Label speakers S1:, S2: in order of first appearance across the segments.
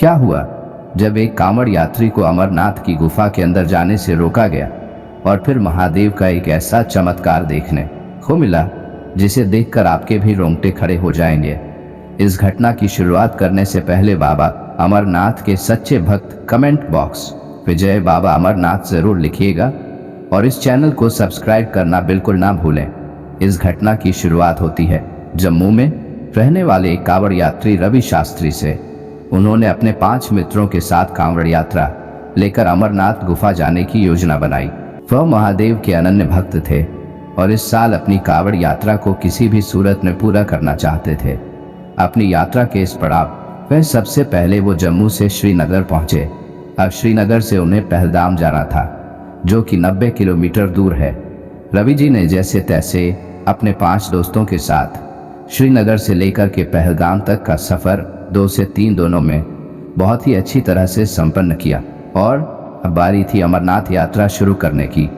S1: क्या हुआ जब एक कांवड़ यात्री को अमरनाथ की गुफा के अंदर जाने से रोका गया और फिर महादेव का एक ऐसा चमत्कार देखने को मिला जिसे देखकर आपके भी रोंगटे खड़े हो जाएंगे। इस घटना की शुरुआत करने से पहले बाबा अमरनाथ के सच्चे भक्त कमेंट बॉक्स में जय बाबा अमरनाथ जरूर लिखिएगा और इस चैनल को सब्सक्राइब करना बिल्कुल ना भूलें। इस घटना की शुरुआत होती है जम्मू में रहने वाले एक कांवड़ यात्री रवि शास्त्री से। उन्होंने अपने 5 मित्रों के साथ कांवड़ यात्रा लेकर अमरनाथ गुफा जाने की योजना बनाई। वह महादेव के अनन्य भक्त थे और इस साल अपनी कांवड़ यात्रा को किसी भी सूरत में पूरा करना चाहते थे। अपनी यात्रा के इस पड़ाव वह सबसे पहले वो जम्मू से श्रीनगर पहुंचे। अब श्रीनगर से उन्हें पहलगाम जाना था जो कि 90 किलोमीटर दूर है। रवि जी ने जैसे तैसे अपने 5 दोस्तों के साथ श्रीनगर से लेकर के पहलगाम तक का सफ़र 2 से 3 दोनों में बहुत ही अच्छी तरह से संपन्न किया और अब बारी थी अमरनाथ यात्रा शुरू करने की।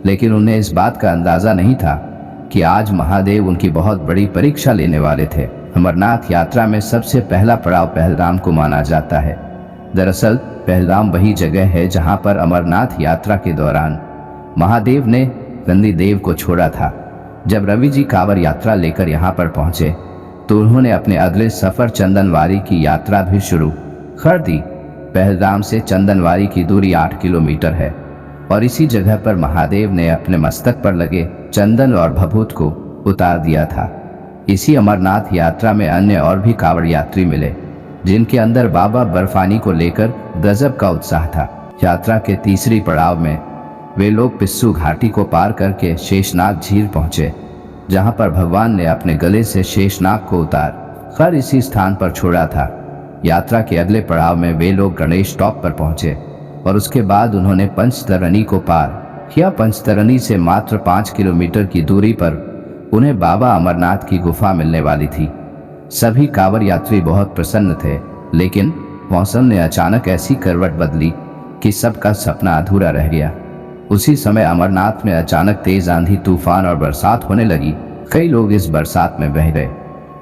S1: लेकिन उन्हें इस बात का अंदाज़ा नहीं था कि आज महादेव उनकी बहुत बड़ी परीक्षा लेने वाले थे। अमरनाथ यात्रा में सबसे पहला पड़ाव पहलगाम को माना जाता है। दरअसल पहलगाम वही जगह है जहां पर अमरनाथ यात्रा के दौरान महादेव ने गंदी देव को छोड़ा था। जब रवि जी कांवड़ यात्रा लेकर यहां पर पहुंचे तो उन्होंने अपने अगले सफ़र चंदनवारी की यात्रा भी शुरू कर दी। पहलगाम से चंदनवारी की दूरी 8 किलोमीटर है और इसी जगह पर महादेव ने अपने मस्तक पर लगे चंदन और भभूत को उतार दिया था। इसी अमरनाथ यात्रा में अन्य और भी कांवड़ यात्री मिले जिनके अंदर बाबा बर्फानी को लेकर गजब का उत्साह था। यात्रा के तीसरी पड़ाव में वे लोग पिस्सू घाटी को पार करके शेषनाग झील पहुंचे जहां पर भगवान ने अपने गले से शेषनाग को उतार कर इसी स्थान पर छोड़ा था। यात्रा के अगले पड़ाव में वे लोग गणेश टॉप पर पहुंचे और उसके बाद उन्होंने पंचतरणी को पार किया। पंचतरणी से मात्र 5 किलोमीटर की दूरी पर उन्हें बाबा अमरनाथ की गुफा मिलने वाली थी। सभी कांवड़ यात्री बहुत प्रसन्न थे, लेकिन मौसम ने अचानक ऐसी करवट बदली कि सबका सपना अधूरा रह गया। उसी समय अमरनाथ में अचानक तेज आंधी, तूफान और बरसात होने लगी। कई लोग इस बरसात में बह गए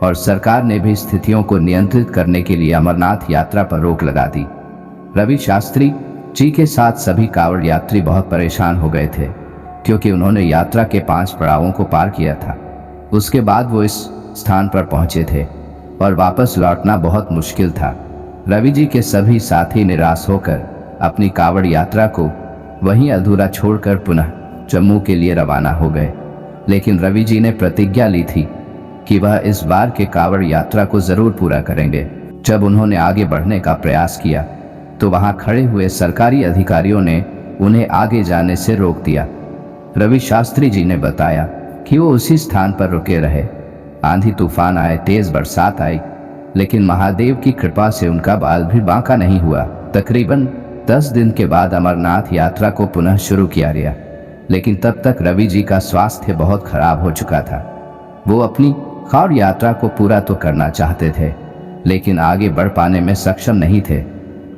S1: और सरकार ने भी स्थितियों को नियंत्रित करने के लिए अमरनाथ यात्रा पर रोक लगा दी। रवि शास्त्री जी के साथ सभी कांवड़ यात्री बहुत परेशान हो गए थे क्योंकि उन्होंने यात्रा के 5 पड़ावों को पार किया था। उसके बाद वो इस स्थान पर पहुंचे थे और वापस लौटना बहुत मुश्किल था। रवि जी के सभी साथी निराश होकर अपनी कांवड़ यात्रा को वहीं अधूरा छोड़कर पुनः जम्मू के लिए रवाना हो गए। लेकिन रवि जी ने प्रतिज्ञा ली थी कि वह इस बार के कांवड़ यात्रा को जरूर पूरा करेंगे। जब उन्होंने आगे बढ़ने का प्रयास किया तो वहां खड़े हुए सरकारी अधिकारियों ने उन्हें आगे जाने से रोक दिया। रवि शास्त्री जी ने बताया कि वो उसी स्थान पर रुके रहे। आंधी तूफान आए, तेज बरसात आई, लेकिन महादेव की कृपा से उनका बाल भी बांका नहीं हुआ। तकरीबन 10 दिन के बाद अमरनाथ यात्रा को पुनः शुरू किया गया, लेकिन तब तक रवि जी का स्वास्थ्य बहुत खराब हो चुका था। वो अपनी कांवड़ यात्रा को पूरा तो करना चाहते थे, लेकिन आगे बढ़ पाने में सक्षम नहीं थे।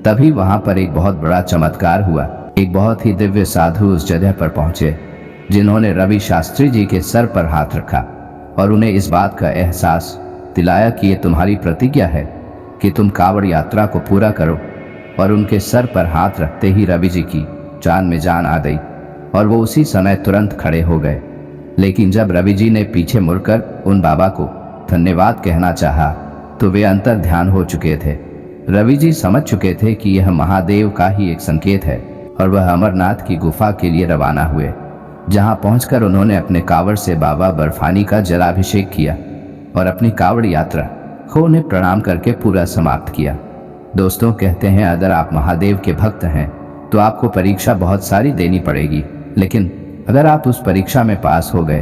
S1: तभी वहां पर एक बहुत बड़ा चमत्कार हुआ। एक बहुत ही दिव्य साधु उस जगह पर पहुंचे जिन्होंने रवि शास्त्री जी के सर पर हाथ रखा और उन्हें इस बात का एहसास दिलाया कि ये तुम्हारी प्रतिज्ञा है कि तुम कांवड़ यात्रा को पूरा करो। और उनके सर पर हाथ रखते ही रवि जी की जान में जान आ गई और वो उसी समय तुरंत खड़े हो गए। लेकिन जब रवि जी ने पीछे मुड़कर उन बाबा को धन्यवाद कहना चाहा तो वे अंतर ध्यान हो चुके थे। रवि जी समझ चुके थे कि यह महादेव का ही एक संकेत है और वह अमरनाथ की गुफा के लिए रवाना हुए, जहां पहुंचकर उन्होंने अपने कांवड़ से बाबा बर्फानी का जलाभिषेक किया और अपनी कांवड़ यात्रा को उन्हें प्रणाम करके पूरा समाप्त किया। दोस्तों, कहते हैं अगर आप महादेव के भक्त हैं तो आपको परीक्षा बहुत सारी देनी पड़ेगी, लेकिन अगर आप उस परीक्षा में पास हो गए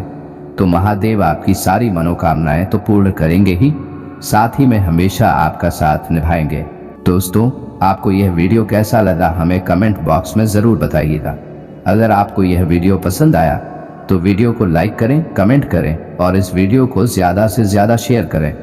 S1: तो महादेव आपकी सारी मनोकामनाएं तो पूर्ण करेंगे ही, साथ ही में हमेशा आपका साथ निभाएंगे। दोस्तों, आपको यह वीडियो कैसा लगा हमें कमेंट बॉक्स में ज़रूर बताइएगा। अगर आपको यह वीडियो पसंद आया तो वीडियो को लाइक करें, कमेंट करें और इस वीडियो को ज़्यादा से ज़्यादा शेयर करें।